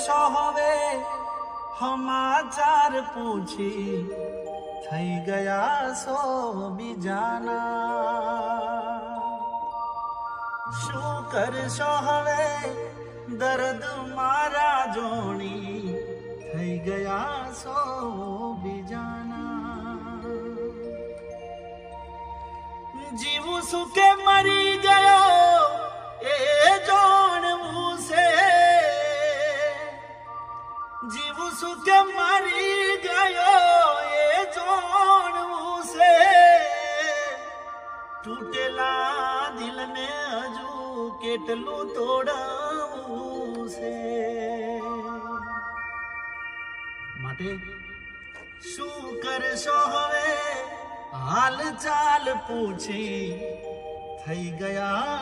કરશો હવે સમાચાર પૂછી થઈ ગયા સો બીજાના શું કરશો હવે દર્દ મારા જોણી થઈ ગયા સો બીજાના જીવું શું કે મરી ગયો એ જાણવું છે જીવું શું કે મરી ગયો એ જાણવું છે તૂટેલા દિલને હજુ કેટલું તોડવું છે માટે શું કરશો હવે હાલ ચાલ પૂછી થઈ ગયા